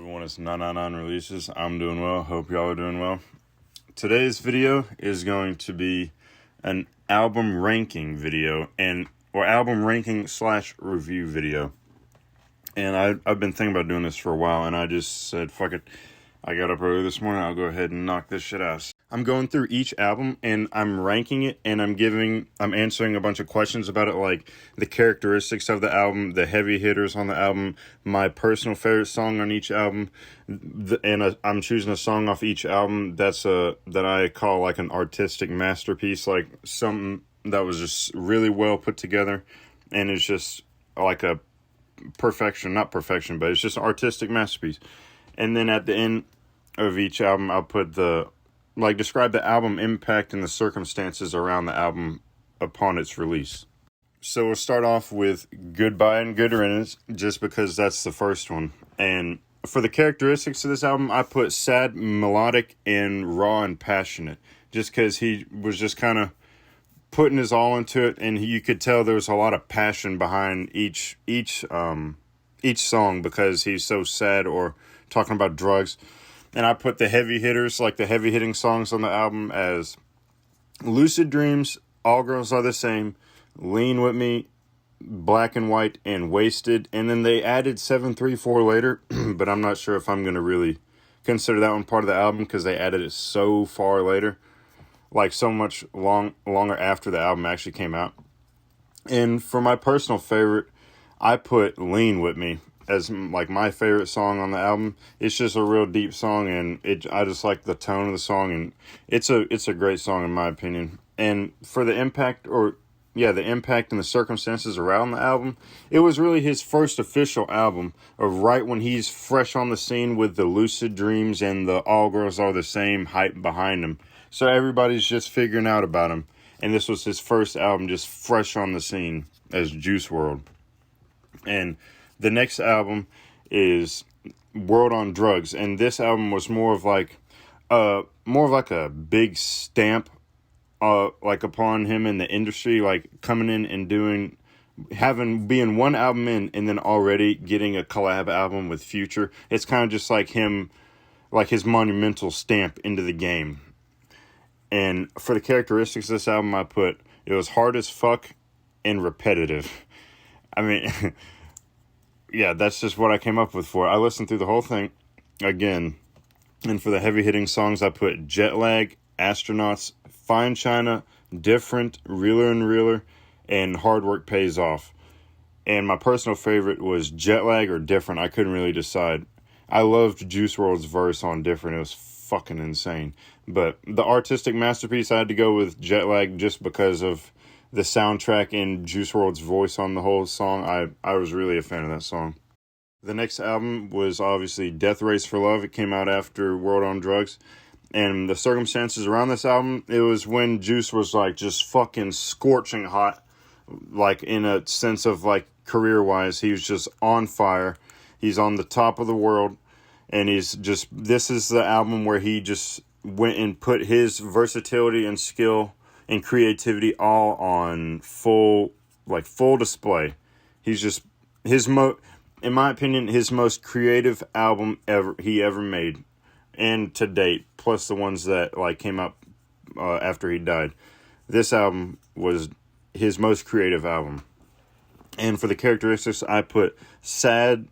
everyone? It's 999 Releases. I'm doing well. Hope y'all are doing well. Today's video is going to be an album ranking video or album ranking / review video. And I've been thinking about doing this for a while, and I just said, fuck it. I got up early this morning. I'll go ahead and knock this shit out. I'm going through each album and I'm ranking it, and I'm answering a bunch of questions about it, like the characteristics of the album, the heavy hitters on the album, my personal favorite song on each album, I'm choosing a song off each album that I call like an artistic masterpiece, like something that was just really well put together, and it's just like a not perfection, but it's just an artistic masterpiece. And then at the end of each album, I'll put describe the album impact and the circumstances around the album upon its release. So we'll start off with Goodbye and Good Riddance, just because that's the first one. And for the characteristics of this album, I put sad, melodic, and raw and passionate, just because he was just kind of putting his all into it, and you could tell there was a lot of passion behind each song, because he's so sad or talking about drugs. And I put the heavy hitters, like the heavy hitting songs on the album, as Lucid Dreams, All Girls Are the Same, Lean With Me, Black and White, and Wasted. And then they added 734 later, but I'm not sure if I'm going to really consider that one part of the album, because they added it so far later, like so much longer after the album actually came out. And for my personal favorite, I put Lean With Me as like my favorite song on the album. It's just a real deep song, and I just like the tone of the song, and it's a great song in my opinion. And for the impact and the circumstances around the album, it was really his first official album of right when he's fresh on the scene with the Lucid Dreams and the All Girls Are the Same hype behind him. So everybody's just figuring out about him, and this was his first album just fresh on the scene as Juice WRLD. And the next album is World on Drugs, and this album was more of like a big stamp upon him in the industry, like coming in and being one album in and then already getting a collab album with Future. It's kind of just like him, like his monumental stamp into the game. And for the characteristics of this album, I put it was hard as fuck and repetitive. I mean, yeah, that's just what I came up with for it. I listened through the whole thing again. And for the heavy hitting songs, I put Jet Lag, Astronauts, Fine China, Different, Realer and Realer, and Hard Work Pays Off. And my personal favorite was Jet Lag or Different. I couldn't really decide. I loved Juice WRLD's verse on Different. It was fucking insane. But the artistic masterpiece, I had to go with Jet Lag just because of the soundtrack and Juice WRLD's voice on the whole song. I was really a fan of that song. The next album was obviously Death Race for Love. It came out after World on Drugs. And the circumstances around this album, it was when Juice was like just fucking scorching hot, like in a sense of like career-wise. He was just on fire. He's on the top of the world. And this is the album where he just went and put his versatility and skill and creativity all on full display. He's just in my opinion, his most creative album he ever made, and to date, plus the ones that like came out after he died. This album was his most creative album. And for the characteristics, I put sad.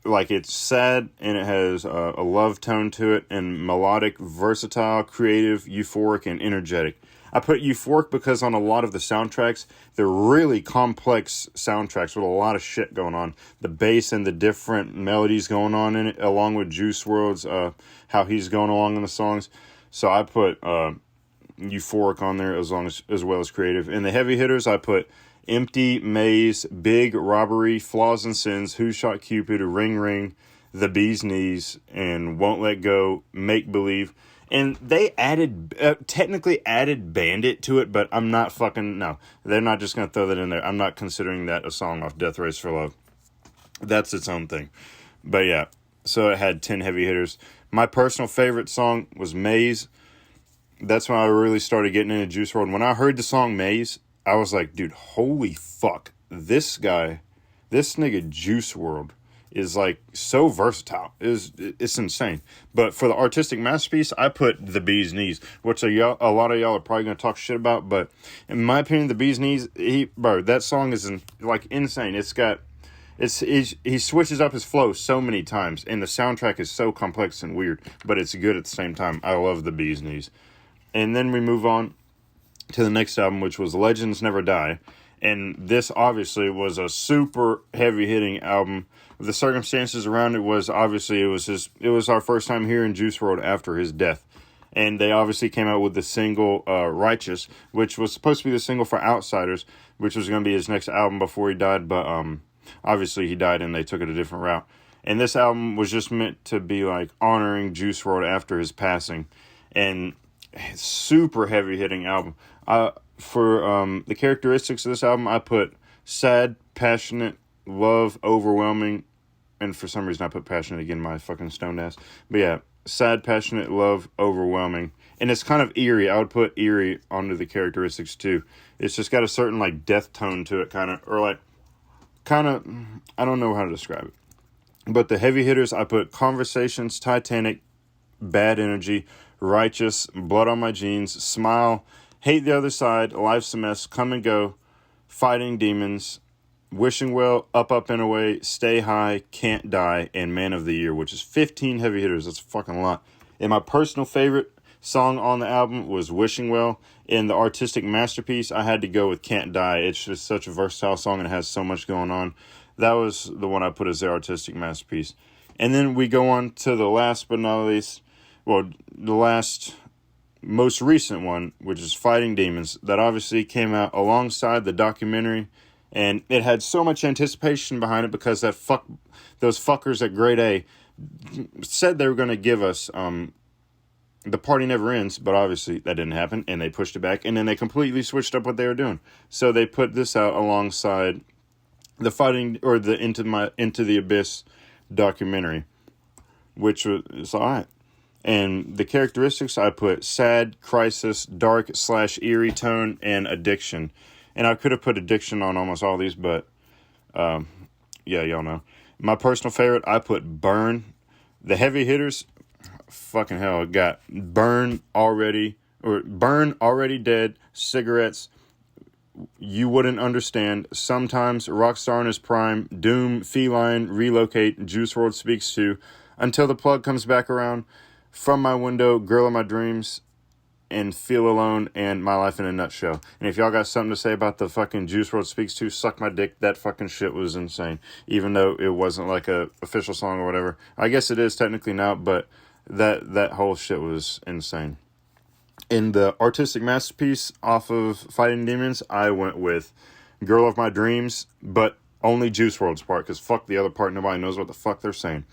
Like, it's sad, and it has a love tone to it, and melodic, versatile, creative, euphoric, and energetic. I put euphoric because on a lot of the soundtracks, they're really complex soundtracks with a lot of shit going on. The bass and the different melodies going on in it, along with Juice WRLD's, how he's going along in the songs. So I put euphoric on there as well as creative. In the heavy hitters, I put Empty, Maze, Big, Robbery, Flaws and Sins, Who Shot Cupid, Ring Ring, The Bee's Knees, and Won't Let Go, Make Believe. And they technically added Bandit to it, but I'm not no. They're not just going to throw that in there. I'm not considering that a song off Death Race for Love. That's its own thing. But yeah, so it had 10 heavy hitters. My personal favorite song was Maze. That's when I really started getting into Juice WRLD. When I heard the song Maze, I was like, dude, holy fuck. This nigga Juice WRLD is like so versatile. It's insane. But for the artistic masterpiece, I put The Bee's Knees, which a lot of y'all are probably gonna talk shit about. But in my opinion, The Bee's Knees, that song is like insane. He switches up his flow so many times, and the soundtrack is so complex and weird, but it's good at the same time. I love The Bee's Knees. And then we move on to the next album, which was Legends Never Die. And this obviously was a super heavy hitting album. The circumstances around it was obviously it was our first time hearing Juice WRLD after his death. And they obviously came out with the single Righteous, which was supposed to be the single for Outsiders, which was going to be his next album before he died. But obviously he died and they took it a different route. And this album was just meant to be like honoring Juice WRLD after his passing. And super heavy hitting album. For the characteristics of this album, I put sad, passionate, love, overwhelming, and for some reason I put passionate again, my fucking stoned ass. But yeah, sad, passionate, love, overwhelming. And it's kind of eerie. I would put eerie onto the characteristics too. It's just got a certain like death tone to it, I don't know how to describe it. But the heavy hitters, I put Conversations, Titanic, Bad Energy, Righteous, Blood on My Jeans, Smile, Hate the Other Side, Life's a Mess, Come and Go, Fighting Demons, Wishing Well, Up and Away, Stay High, Can't Die, and Man of the Year, which is 15 heavy hitters. That's a fucking lot. And my personal favorite song on the album was Wishing Well. In the artistic masterpiece, I had to go with Can't Die. It's just such a versatile song and it has so much going on. That was the one I put as the artistic masterpiece. And then we go on to the last but not least, the most recent one, which is Fighting Demons, that obviously came out alongside the documentary, and it had so much anticipation behind it because those fuckers at Grade A said they were going to give us The Party Never Ends, but obviously that didn't happen, and they pushed it back, and then they completely switched up what they were doing. So they put this out alongside the Into the Abyss documentary, which was alright. And the characteristics, I put sad, crisis, dark / eerie tone, and addiction. And I could have put addiction on almost all these, but yeah, y'all know. My personal favorite, I put Burn. The heavy hitters, fucking hell, got Burn Already Dead, Cigarettes, You Wouldn't Understand, Sometimes, Rockstar in His Prime, Doom, Feline, Relocate, Juice WRLD Speaks To, Until the Plug Comes Back Around, From My Window, Girl of My Dreams, and Feel Alone, and My Life in a Nutshell. And if y'all got something to say about the fucking Juice WRLD Speaks To, Suck My Dick, that fucking shit was insane. Even though it wasn't like a official song or whatever. I guess it is technically now, but that whole shit was insane. In the artistic masterpiece off of Fighting Demons, I went with Girl of My Dreams, but only Juice WRLD's part, because fuck the other part, nobody knows what the fuck they're saying.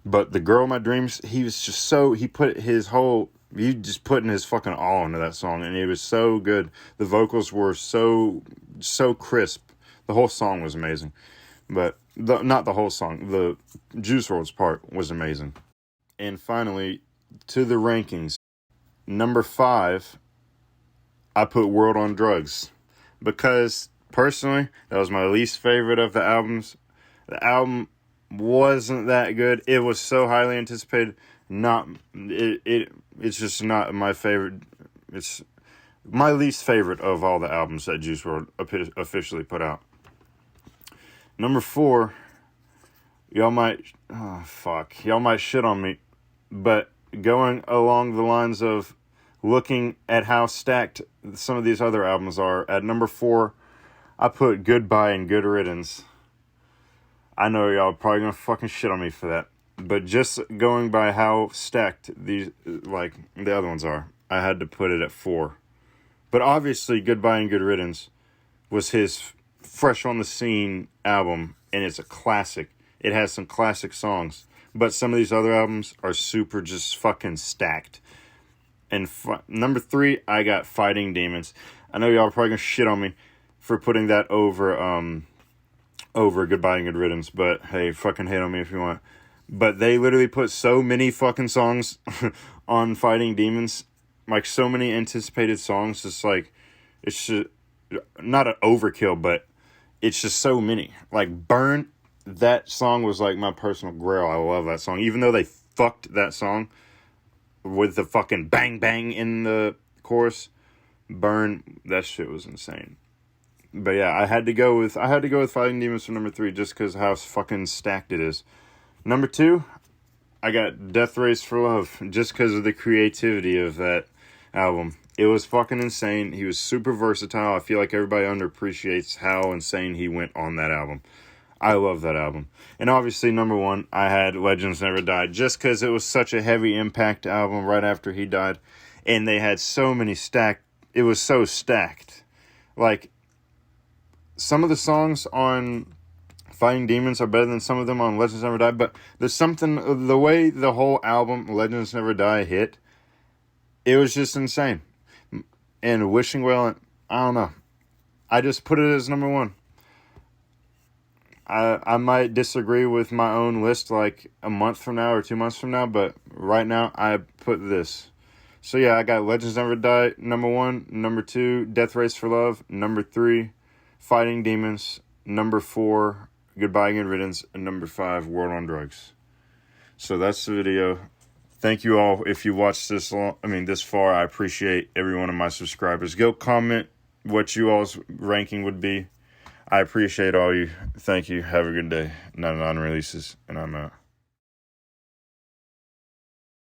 But the Girl of My Dreams, he just putting his fucking all into that song, and it was so good. The vocals were so crisp. The whole song was amazing. But not the whole song, the Juice WRLD's part was amazing. And finally, to the rankings. Number 5, I put World on Drugs. Because, personally, that was my least favorite of the albums. The album wasn't that good. It was so highly anticipated. It's just not my favorite. It's my least favorite of all the albums that Juice WRLD officially put out. Number 4, y'all might shit on me, but going along the lines of looking at how stacked some of these other albums are, at number 4, I put Goodbye and Good Riddance. I know y'all are probably gonna fucking shit on me for that, but just going by how stacked these, like, the other ones are, I had to put it at 4. But obviously, Goodbye and Good Riddance was his fresh on the scene album, and it's a classic. It has some classic songs. But some of these other albums are super just fucking stacked. And number 3, I got Fighting Demons. I know y'all are probably gonna shit on me for putting that over Goodbye and Good Riddance, but hey, fucking hate on me if you want. But they literally put so many fucking songs on Fighting Demons, like so many anticipated songs. It's like, it's just not an overkill, but it's just so many. Like Burn that song was like my personal grail. I love that song. Even though they fucked that song with the fucking bang bang in the chorus, Burn, that shit was insane. But yeah, I had to go with Fighting Demons for number 3 just because how fucking stacked it is. Number 2, I got Death Race for Love just because of the creativity of that album. It was fucking insane. He was super versatile. I feel like everybody underappreciates how insane he went on that album. I love that album. And obviously, number 1, I had Legends Never Die just because it was such a heavy impact album right after he died. And they had so many stacked. It was so stacked. Like, some of the songs on Fighting Demons are better than some of them on Legends Never Die, but there's something, the way the whole album Legends Never Die hit, it was just insane. And Wishing Well, I don't know. I just put it as number 1. I might disagree with my own list like a month from now or 2 months from now, but right now I put this. So yeah, I got Legends Never Die, number 1. Number 2, Death Race for Love. Number 3, Fighting Demons. Number 4, Goodbye Good Riddance. And number 5, World on Drugs. So that's the video. Thank you all if you watched this this far. I appreciate every one of my subscribers. Go comment what you all's ranking would be. I appreciate all you. Thank you. Have a good day. 99 releases, and I'm out.